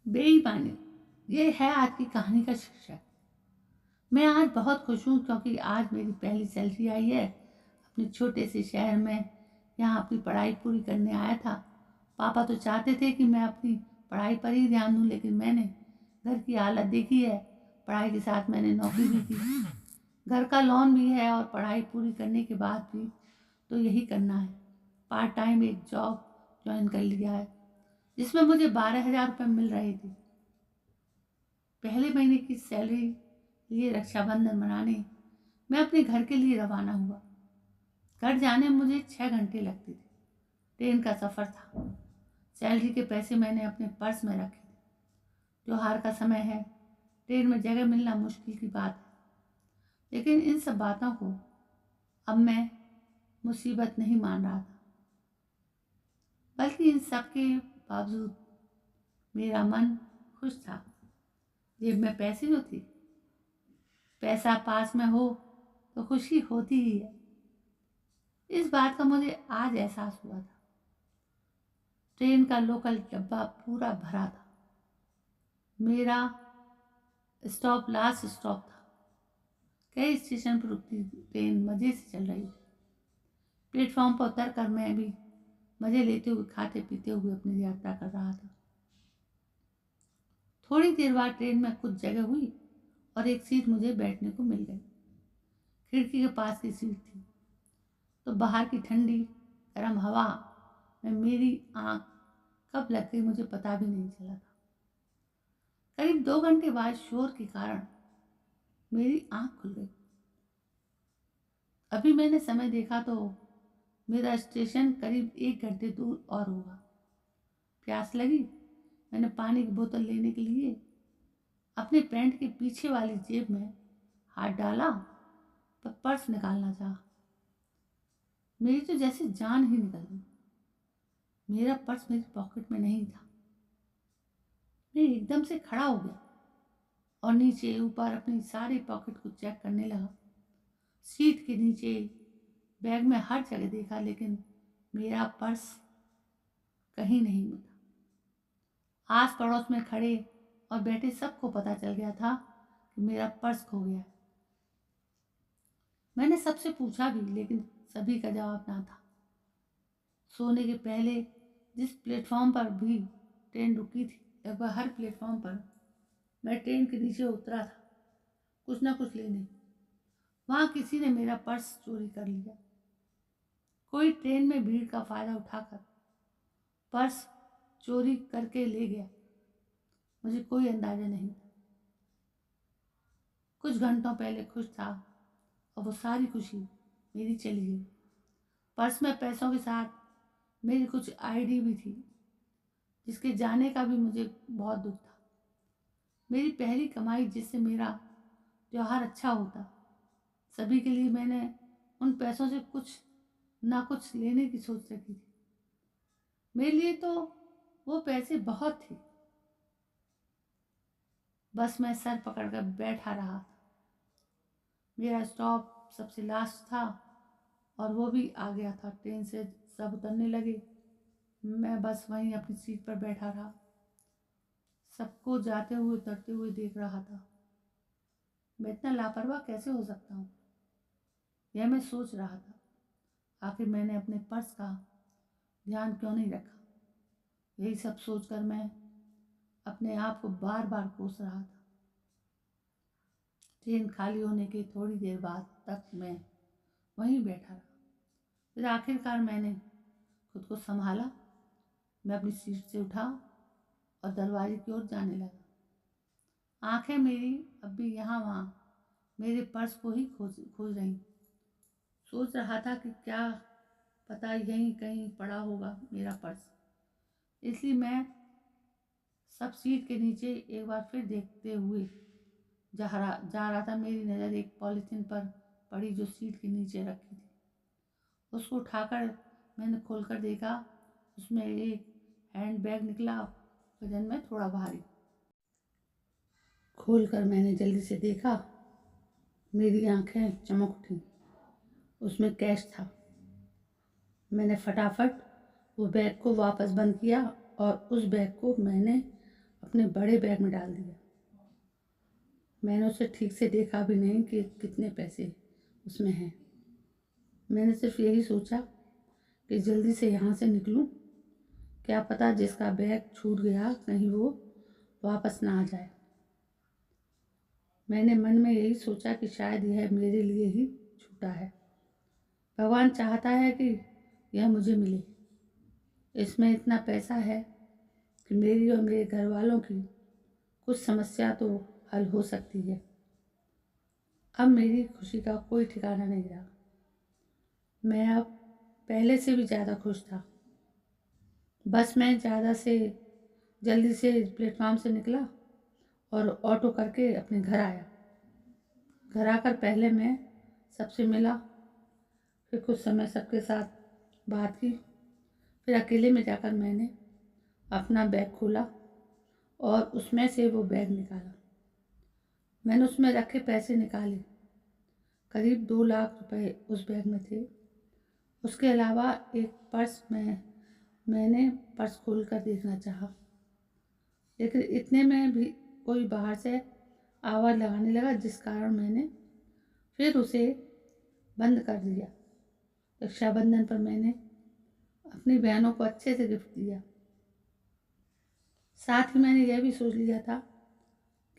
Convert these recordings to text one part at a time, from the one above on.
बेईमानी, ये है आज की कहानी का शीर्षक। मैं आज बहुत खुश हूँ क्योंकि आज मेरी पहली सैलरी आई है। अपने छोटे से शहर में यहाँ अपनी पढ़ाई पूरी करने आया था। पापा तो चाहते थे कि मैं अपनी पढ़ाई पर ही ध्यान दूँ, लेकिन मैंने घर की हालत देखी है। पढ़ाई के साथ मैंने नौकरी भी की, घर का लोन भी है और पढ़ाई पूरी करने के बाद भी तो यही करना है। पार्ट टाइम एक जॉब ज्वाइन कर लिया है जिसमें मुझे 12,000 रुपये मिल रहे थे। पहले महीने की सैलरी लिए रक्षाबंधन मनाने मैं अपने घर के लिए रवाना हुआ। घर जाने में मुझे 6 घंटे लगते थे। ट्रेन का सफ़र था। सैलरी के पैसे मैंने अपने पर्स में रखे थे। त्योहार का समय है, ट्रेन में जगह मिलना मुश्किल की बात है, लेकिन इन सब बातों को अब मैं मुसीबत नहीं मान रहा था, बल्कि इन सब के बावजूद मेरा मन खुश था। जेब में पैसे जो थे, पैसा पास में हो तो खुशी होती ही है। इस बात का मुझे आज एहसास हुआ था। ट्रेन का लोकल डब्बा पूरा भरा था। मेरा स्टॉप लास्ट स्टॉप था। कई स्टेशन पर रुकती ट्रेन मज़े से चल रही थी। प्लेटफॉर्म पर उतर कर मैं भी मज़े लेते हुए खाते पीते हुए अपनी यात्रा कर रहा था। थोड़ी देर बाद ट्रेन में कुछ जगह हुई और एक सीट मुझे बैठने को मिल गई। खिड़की के पास की सीट थी, तो बाहर की ठंडी गर्म हवा में मेरी आँख कब लग गई मुझे पता भी नहीं चला था। करीब 2 घंटे बाद शोर के कारण मेरी आँख खुल गई। अभी मैंने समय देखा तो मेरा स्टेशन करीब 1 घंटे दूर और होगा। प्यास लगी। मैंने पानी की बोतल लेने के लिए अपने पैंट के पीछे वाली जेब में हाथ डाला, पर पर्स निकालना चाहा। मेरी तो जैसे जान ही निकल गई। मेरा पर्स मेरी पॉकेट में नहीं था। मैं एकदम से खड़ा हो गया और नीचे ऊपर अपनी सारी पॉकेट को चेक करने लगा। सीट के नीचे, बैग में, हर जगह देखा, लेकिन मेरा पर्स कहीं नहीं मिला। आस पड़ोस में खड़े और बैठे सबको पता चल गया था कि मेरा पर्स खो गया है। मैंने सबसे पूछा भी, लेकिन सभी का जवाब ना था। सोने के पहले जिस प्लेटफॉर्म पर भी ट्रेन रुकी थी, लगभग हर प्लेटफॉर्म पर मैं ट्रेन के नीचे उतरा था कुछ ना कुछ लेने। वहाँ किसी ने मेरा पर्स चोरी कर लिया। कोई ट्रेन में भीड़ का फायदा उठाकर पर्स चोरी करके ले गया। मुझे कोई अंदाजा नहीं था। कुछ घंटों पहले खुश था और वो सारी खुशी मेरी चली गई। पर्स में पैसों के साथ मेरी कुछ आईडी भी थी, जिसके जाने का भी मुझे बहुत दुख था। मेरी पहली कमाई जिससे मेरा त्योहार अच्छा होता, सभी के लिए मैंने उन पैसों से कुछ ना कुछ लेने की सोच रखी थी। मेरे लिए तो वो पैसे बहुत थे। बस मैं सर पकड़कर बैठा रहा था। मेरा स्टॉप सबसे लास्ट था और वो भी आ गया था। ट्रेन से सब उतरने लगे। मैं बस वहीं अपनी सीट पर बैठा रहा, सबको जाते हुए उतरते हुए देख रहा था। मैं इतना लापरवाह कैसे हो सकता हूँ, यह मैं सोच रहा था। आखिर मैंने अपने पर्स का ध्यान क्यों नहीं रखा? यही सब सोचकर मैं अपने आप को बार बार कोस रहा था। ट्रेन खाली होने के थोड़ी देर बाद तक मैं वहीं बैठा रहा। फिर आखिरकार मैंने खुद को संभाला। मैं अपनी सीट से उठा और दरवाजे की ओर जाने लगा। आंखें मेरी अब भी यहाँ वहाँ मेरे पर्स को ही खोज खोज रही। सोच रहा था कि क्या पता यहीं कहीं पड़ा होगा मेरा पर्स। इसलिए मैं सब सीट के नीचे एक बार फिर देखते हुए जा रहा था। मेरी नज़र एक पॉलीथीन पर पड़ी जो सीट के नीचे रखी थी। उसको उठाकर मैंने खोलकर देखा। उसमें एक हैंड बैग निकला, वजन में थोड़ा भारी। खोलकर मैंने जल्दी से देखा। मेरी आंखें चमक उठी। उसमें कैश था। मैंने फटाफट वो बैग को वापस बंद किया और उस बैग को मैंने अपने बड़े बैग में डाल दिया। मैंने उसे ठीक से देखा भी नहीं कि कितने पैसे उसमें हैं। मैंने सिर्फ यही सोचा कि जल्दी से यहाँ से निकलूं, क्या पता जिसका बैग छूट गया कहीं वो वापस ना आ जाए। मैंने मन में यही सोचा कि शायद यह मेरे लिए ही छूटा है। भगवान चाहता है कि यह मुझे मिले। इसमें इतना पैसा है कि मेरी और मेरे घर वालों की कुछ समस्या तो हल हो सकती है। अब मेरी खुशी का कोई ठिकाना नहीं रहा। मैं अब पहले से भी ज़्यादा खुश था। बस मैं जल्दी से प्लेटफॉर्म से निकला और ऑटो करके अपने घर आया। घर आकर पहले मैं सबसे मिला, फिर कुछ समय सबके साथ बात की, फिर अकेले में जाकर मैंने अपना बैग खोला और उसमें से वो बैग निकाला। मैंने उसमें रखे पैसे निकाले। करीब 2 लाख रुपए उस बैग में थे। उसके अलावा एक पर्स मैंने पर्स खोल कर देखना चाहा, लेकिन इतने में भी कोई बाहर से आवाज़ लगाने लगा, जिस कारण मैंने फिर उसे बंद कर दिया। रक्षाबंधन पर मैंने अपनी बहनों को अच्छे से गिफ्ट दिया। साथ ही मैंने यह भी सोच लिया था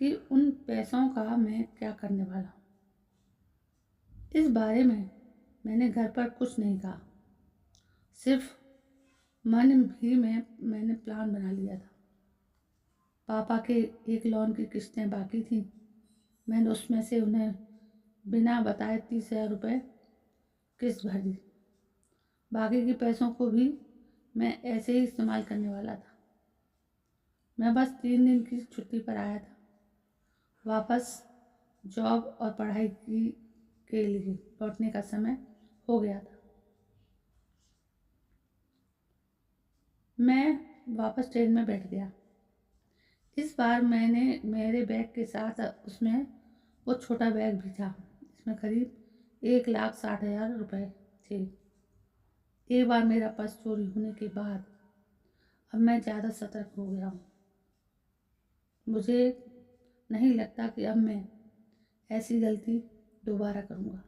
कि उन पैसों का मैं क्या करने वाला हूँ। इस बारे में मैंने घर पर कुछ नहीं कहा, सिर्फ मन ही में मैंने प्लान बना लिया था। पापा के एक लोन की किस्तें बाकी थीं। मैंने उसमें से उन्हें बिना बताए 30,000 रुपये किस्त भर दी। बाकी के पैसों को भी मैं ऐसे ही इस्तेमाल करने वाला था। मैं बस 3 दिन की छुट्टी पर आया था। वापस जॉब और पढ़ाई के लिए लौटने का समय हो गया था। मैं वापस ट्रेन में बैठ गया। इस बार मैंने मेरे बैग के साथ उसमें वो छोटा बैग भी था। इसमें करीब 1,60,000 रुपये थे। एक बार मेरा पर्स चोरी होने के बाद अब मैं ज़्यादा सतर्क हो गया हूँ। मुझे नहीं लगता कि अब मैं ऐसी गलती दोबारा करूँगा।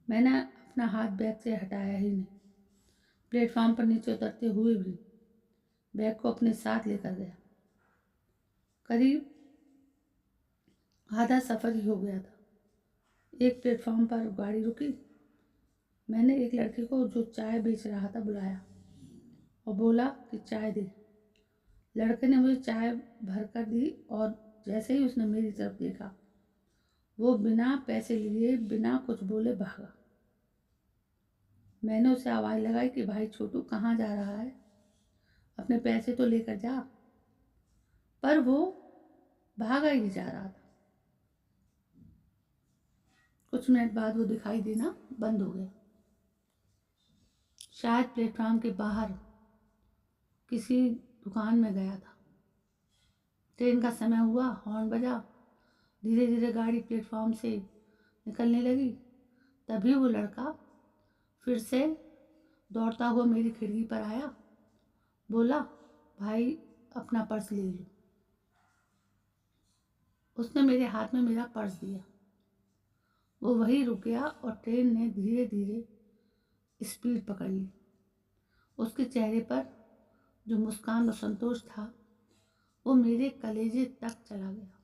मैंने अपना हाथ बैग से हटाया ही नहीं। प्लेटफॉर्म पर नीचे उतरते हुए भी बैग को अपने साथ लेकर गया। करीब आधा सफ़र ही हो गया था। एक प्लेटफॉर्म पर गाड़ी रुकी। मैंने एक लड़के को जो चाय बेच रहा था बुलाया और बोला कि चाय दे। लड़के ने मुझे चाय भर कर दी और जैसे ही उसने मेरी तरफ देखा, वो बिना पैसे लिए बिना कुछ बोले भागा। मैंने उसे आवाज़ लगाई कि भाई छोटू, कहाँ जा रहा है? अपने पैसे तो लेकर जा। पर वो भागा ही जा रहा था। कुछ मिनट बाद वो दिखाई देना बंद हो गया। शायद प्लेटफॉर्म के बाहर किसी दुकान में गया था। ट्रेन का समय हुआ, हॉर्न बजा। धीरे धीरे गाड़ी प्लेटफॉर्म से निकलने लगी। तभी वो लड़का फिर से दौड़ता हुआ मेरी खिड़की पर आया। बोला, भाई अपना पर्स ले लो। उसने मेरे हाथ में मेरा पर्स दिया। वो वहीं रुक गया और ट्रेन ने धीरे धीरे स्पीड पकड़ ली। उसके चेहरे पर जो मुस्कान और संतोष था, वो मेरे कलेजे तक चला गया।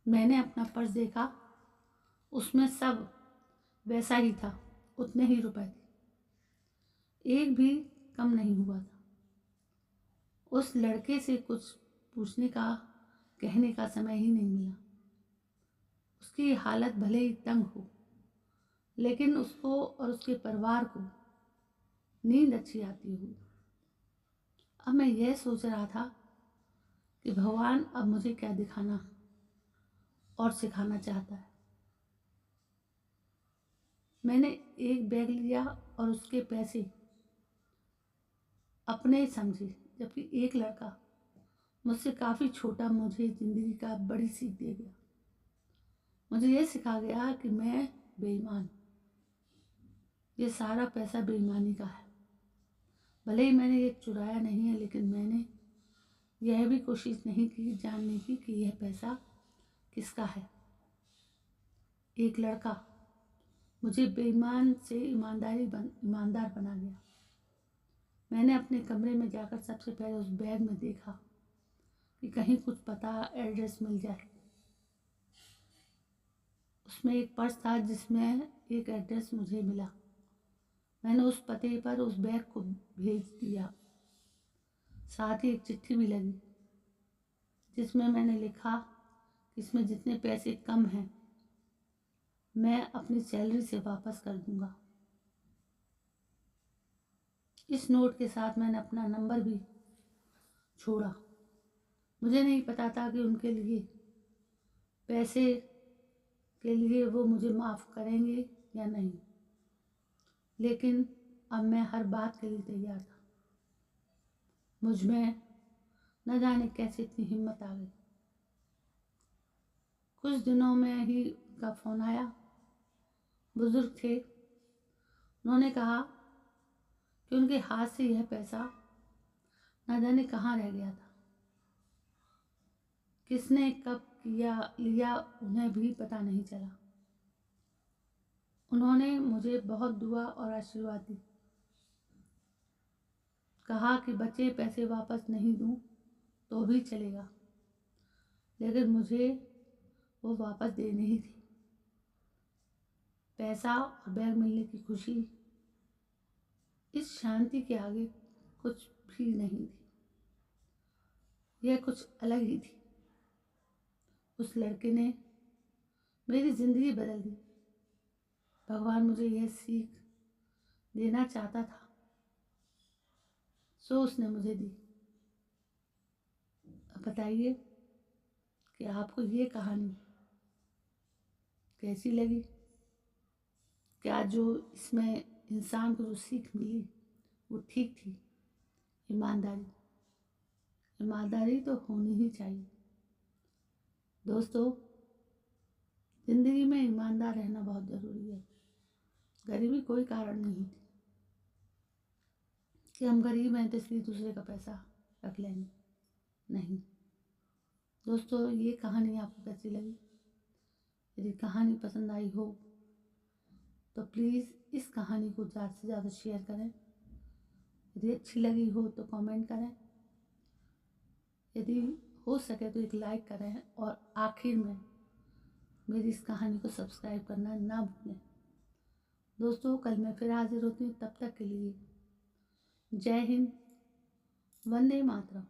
मैंने अपना पर्स देखा। उसमें सब वैसा ही था, उतने ही रुपए थे, एक भी कम नहीं हुआ था। उस लड़के से कुछ पूछने का, कहने का समय ही नहीं मिला। उसकी हालत भले ही तंग हो, लेकिन उसको और उसके परिवार को नींद अच्छी आती होगी। अब मैं यह सोच रहा था कि भगवान अब मुझे क्या दिखाना और सिखाना चाहता है। मैंने एक बैग लिया और उसके पैसे अपने समझे, जबकि एक लड़का मुझसे काफ़ी छोटा मुझे ज़िंदगी का बड़ी सीख दे गया। मुझे ये सिखा गया कि मैं बेईमान, ये सारा पैसा बेईमानी का है। भले ही मैंने ये चुराया नहीं है, लेकिन मैंने यह भी कोशिश नहीं की जानने की कि यह पैसा किसका है। एक लड़का मुझे बेईमान से ईमानदार बना गया। मैंने अपने कमरे में जाकर सबसे पहले उस बैग में देखा कि कहीं कुछ पता एड्रेस मिल जाए। उसमें एक पर्स था जिसमें एक एड्रेस मुझे मिला। मैंने उस पते पर उस बैग को भेज दिया। साथ ही एक चिट्ठी भी लगी जिसमें मैंने लिखा कि इसमें जितने पैसे कम हैं मैं अपनी सैलरी से वापस कर दूंगा। इस नोट के साथ मैंने अपना नंबर भी छोड़ा। मुझे नहीं पता था कि उनके लिए पैसे के लिए वो मुझे माफ़ करेंगे या नहीं, लेकिन अब मैं हर बात के लिए तैयार था। मुझ में न जाने कैसे इतनी हिम्मत आ गई। कुछ दिनों में ही उनका फ़ोन आया। बुजुर्ग थे। उन्होंने कहा कि उनके हाथ से यह पैसा न जाने कहाँ रह गया था। किसने कब लिया उन्हें भी पता नहीं चला। उन्होंने मुझे बहुत दुआ और आशीर्वाद दी। कहा कि बचे पैसे वापस नहीं दूं तो भी चलेगा, लेकिन मुझे वो वापस देने ही थे। पैसा और बैग मिलने की खुशी इस शांति के आगे कुछ भी नहीं थी। यह कुछ अलग ही थी। उस लड़के ने मेरी ज़िंदगी बदल दी। भगवान मुझे यह सीख देना चाहता था, सो उसने मुझे दी। अब बताइए कि आपको ये कहानी कैसी लगी? क्या जो इसमें इंसान को जो सीख मिली वो ठीक थी? ईमानदारी तो होनी ही चाहिए। दोस्तों, ज़िंदगी में ईमानदार रहना बहुत ज़रूरी है। गरीबी कोई कारण नहीं थी कि हम गरीब हैं तो इसलिए दूसरे का पैसा रख लेंगे। नहीं दोस्तों, ये कहानी आपको कैसी लगी? यदि कहानी पसंद आई हो तो प्लीज़ इस कहानी को ज़्यादा से ज़्यादा शेयर करें। यदि अच्छी लगी हो तो कमेंट करें। यदि हो सके तो एक लाइक करें, और आखिर में मेरी इस कहानी को सब्सक्राइब करना ना भूलें। दोस्तों, कल मैं फिर हाजिर होती हूँ। तब तक के लिए जय हिंद, वंदे मातरम।